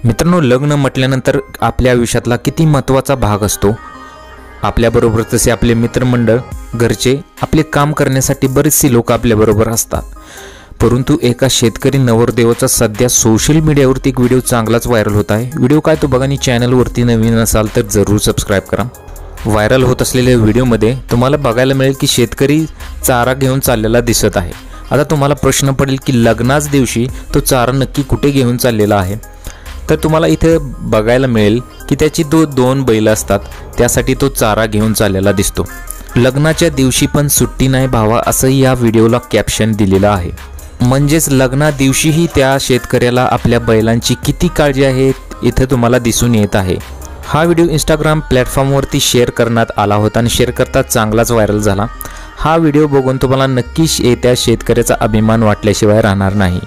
मित्रांनो, लग्न म्हटल्यानंतर आपल्या आयुष्यातला किती महत्त्वाचा भाग असतो। आपल्याबरोबर तसे आपले मित्रमंडळ, घरचे, आपले काम करण्यासाठी बरेचसे लोक आपल्याबरोबर असतात। परंतु एका शेतकरी नवरदेवाचा सध्या सोशल मीडियावरती एक व्हिडिओ चांगलाच व्हायरल होत आहे। व्हिडिओ काय तो बघा आणि चॅनलवरती नवीन असाल तर जरूर सबस्क्राइब करा। व्हायरल होत असलेल्या व्हिडिओमध्ये तुम्हाला बघायला मिळेल की शेतकरी चारा घेऊन चाललेला दिसत आहे। आता तुम्हाला प्रश्न पडेल की लग्नाच दिवशी तो चारा नक्की कुठे घेऊन चाललेला आहे। तर तुम्हाला इथे बघायला मिळेल की त्याची दोन बैल असतात, त्यासाठी तो चारा घेऊन चाललेला दिसतो। लग्नाच्या दिवशी पण सुट्टी नाही भावा, असं या व्हिडिओला कॅप्शन दिलेलं आहे। म्हणजेच लग्ना दिवशीही त्या शेतकऱ्याला आपल्या बैलांची किती काळजी आहे इथे तुम्हाला दिसून येत आहे। हा व्हिडिओ इंस्टाग्राम प्लॅटफॉर्मवरती शेअर करण्यात आला होता आणि शेअर करता चांगलाच व्हायरल झाला। हा व्हिडिओ बघून तुम्हाला नक्कीच त्या शेतकऱ्याचा अभिमान वाटल्याशिवाय राहणार नाही।